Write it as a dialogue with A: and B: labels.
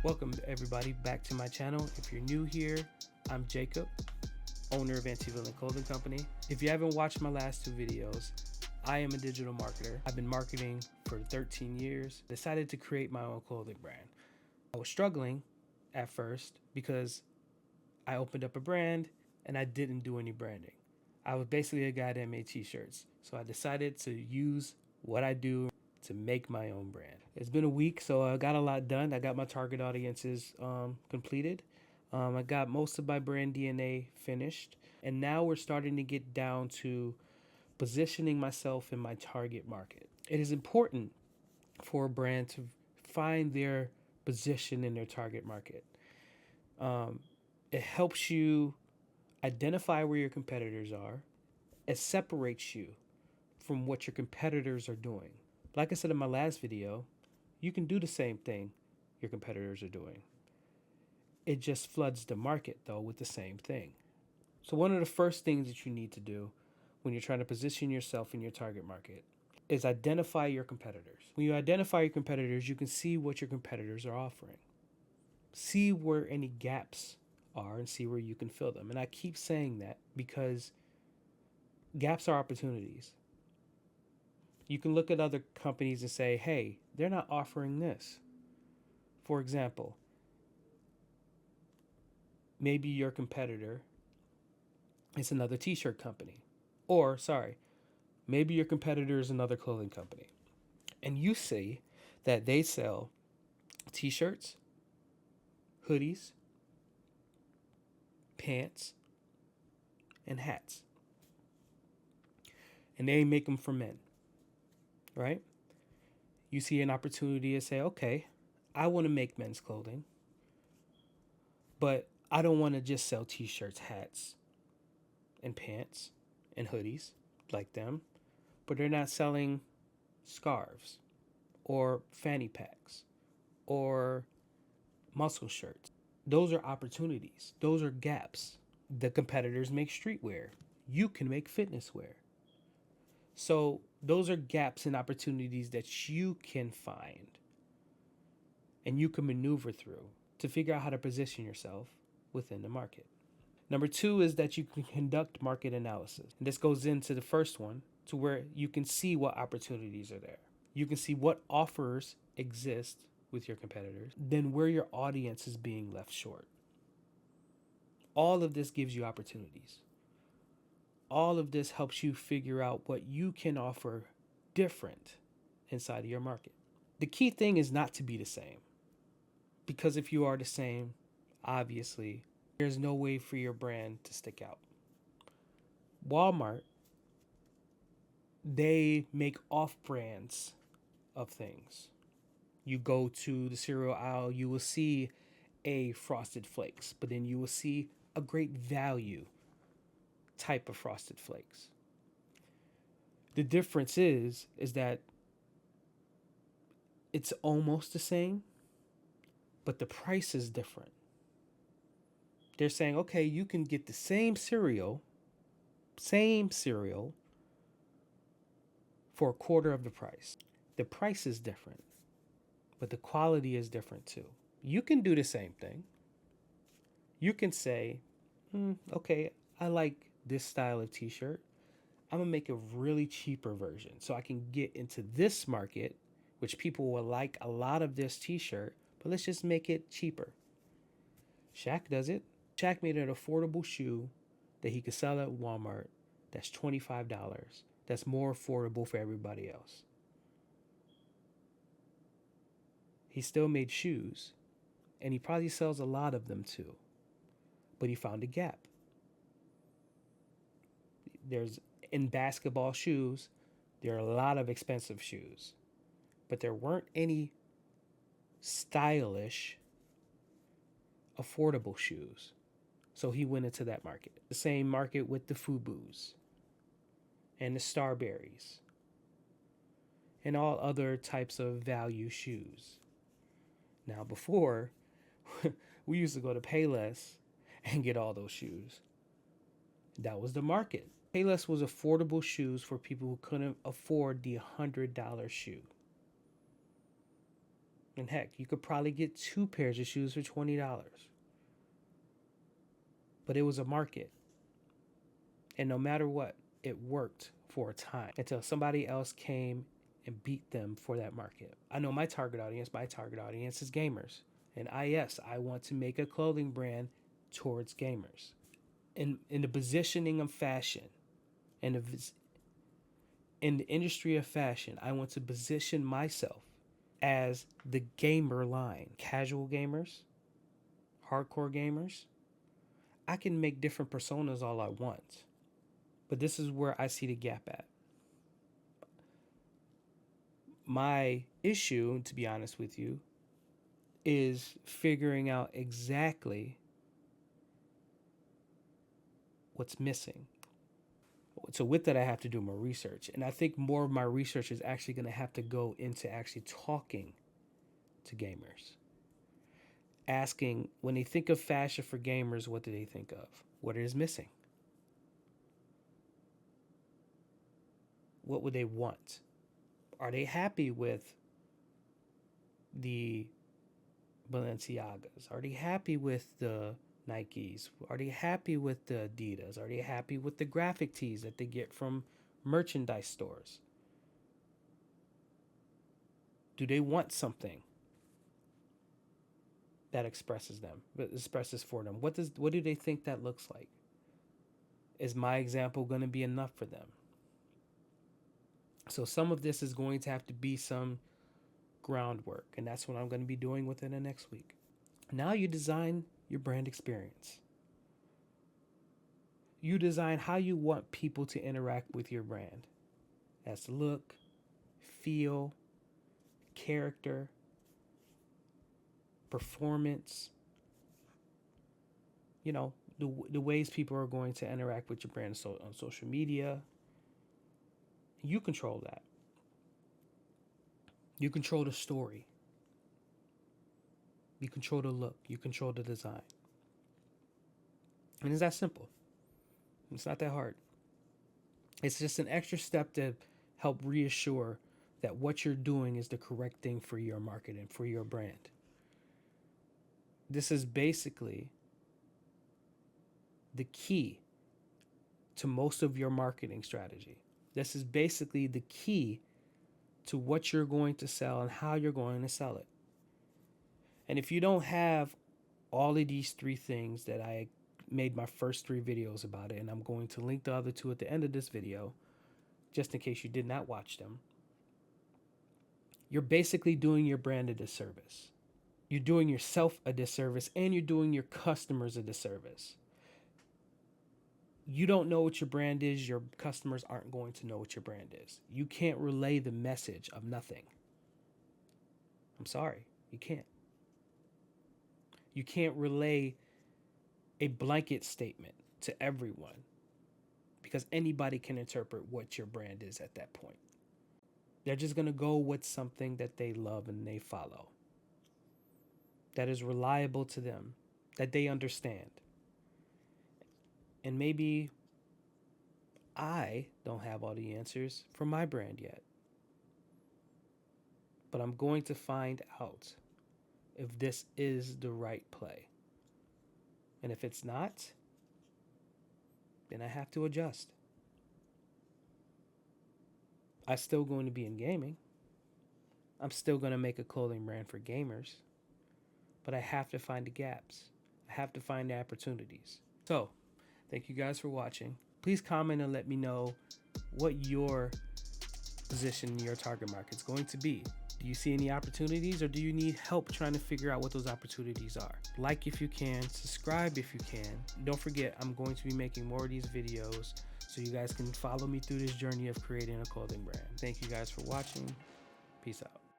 A: Welcome everybody back to my channel. If you're new here, I'm Jacob, owner of Antivillain Clothing Company. If you haven't watched my last two videos, I am a digital marketer. I've been marketing for 13 years. Decided to create my own clothing brand. I was struggling at first because I opened up a brand and I didn't do any branding. I was basically a guy that made t-shirts. So I decided to use what I do to make my own brand. It's been a week, so I got a lot done. I got my target audiences completed. I got most of my brand DNA finished. And now we're starting to get down to positioning myself in my target market. It is important for a brand to find their position in their target market. It helps you identify where your competitors are. It separates you from what your competitors are doing. Like I said in my last video, you can do the same thing your competitors are doing. It just floods the market though with the same thing. So one of the first things that you need to do when you're trying to position yourself in your target market is identify your competitors. When you identify your competitors, you can see what your competitors are offering. See where any gaps are and see where you can fill them. And I keep saying that because gaps are opportunities. You can look at other companies and say, hey, they're not offering this. For example, maybe your competitor is another t-shirt company. Or, maybe your competitor is another clothing company. And you see that they sell t-shirts, hoodies, pants, and hats. And they make them for men, right? You see an opportunity to say, okay, I want to make men's clothing, but I don't want to just sell t-shirts, hats, and pants, and hoodies like them, but they're not selling scarves or fanny packs or muscle shirts. Those are opportunities. Those are gaps. The competitors make streetwear. You can make fitness wear. So those are gaps and opportunities that you can find and you can maneuver through to figure out how to position yourself within the market. Number two is that you can conduct market analysis. And this goes into the first one to where you can see what opportunities are there. You can see what offers exist with your competitors, then where your audience is being left short. All of this gives you opportunities. All of this helps you figure out what you can offer different inside of your market. The key thing is not to be the same. Because if you are the same, obviously, there's no way for your brand to stick out. Walmart, they make off-brands of things. You go to the cereal aisle, you will see a Frosted Flakes, but then you will see a Great Value type of Frosted Flakes. The difference is that it's almost the same, but the price is different. They're saying, okay, you can get the same cereal for a quarter of the price. The price is different, but the quality is different too. You can do the same thing. You can say, okay, I like this style of t-shirt. I'm gonna make a really cheaper version so I can get into this market, which people will like a lot of this t-shirt, but let's just make it cheaper. Shaq does it. Shaq made an affordable shoe that he could sell at Walmart that's $25. That's more affordable for everybody else. He still made shoes, and he probably sells a lot of them too. But he found a gap. In basketball shoes, there are a lot of expensive shoes, but there weren't any stylish, affordable shoes. So he went into that market. The same market with the Fubu's and the Starberries and all other types of value shoes. Now before, we used to go to Payless and get all those shoes. That was the market. Payless was affordable shoes for people who couldn't afford the $100 shoe. And heck, you could probably get 2 pairs of shoes for $20. But it was a market. And no matter what, it worked for a time until somebody else came and beat them for that market. I know my target audience is gamers. And yes, I want to make a clothing brand towards gamers. In the positioning of fashion, and in the industry of fashion, I want to position myself as the gamer line. Casual gamers, hardcore gamers. I can make different personas all I want. But this is where I see the gap at. My issue, to be honest with you, is figuring out exactly what's missing. So with that, I have to do more research. And I think more of my research is actually going to have to go into actually talking to gamers. Asking, when they think of fashion for gamers, what do they think of? What is missing? What would they want? Are they happy with the Balenciagas? Are they happy with the Nikes? Are they happy with the Adidas? Are they happy with the graphic tees that they get from merchandise stores? Do they want something that expresses them, that expresses for them? What do they think that looks like? Is my example going to be enough for them? So some of this is going to have to be some groundwork, and that's what I'm going to be doing within the next week. Now you design your brand experience. You design how you want people to interact with your brand. That's look, feel, character, performance. You know, the ways people are going to interact with your brand on social media. You control that. You control the story. You control the look. You control the design. And it's that simple. It's not that hard. It's just an extra step to help reassure that what you're doing is the correct thing for your marketing, for your brand. This is basically the key to most of your marketing strategy. This is basically the key to what you're going to sell and how you're going to sell it. And if you don't have all of these 3 things that I made my first 3 videos about it, and I'm going to link the other 2 at the end of this video, just in case you did not watch them, you're basically doing your brand a disservice. You're doing yourself a disservice, and you're doing your customers a disservice. You don't know what your brand is, your customers aren't going to know what your brand is. You can't relay the message of nothing. I'm sorry, you can't. You can't relay a blanket statement to everyone because anybody can interpret what your brand is at that point. They're just going to go with something that they love and they follow, that is reliable to them, that they understand. And maybe I don't have all the answers for my brand yet, but I'm going to find out if this is the right play. And if it's not, then I have to adjust. I'm still going to be in gaming. I'm still going to make a clothing brand for gamers, but I have to find the gaps. I have to find the opportunities. So, thank you guys for watching. Please comment and let me know what your position in your target market is going to be. Do you see any opportunities, or do you need help trying to figure out what those opportunities are? Like if you can, subscribe if you can. Don't forget, I'm going to be making more of these videos so you guys can follow me through this journey of creating a clothing brand. Thank you guys for watching. Peace out.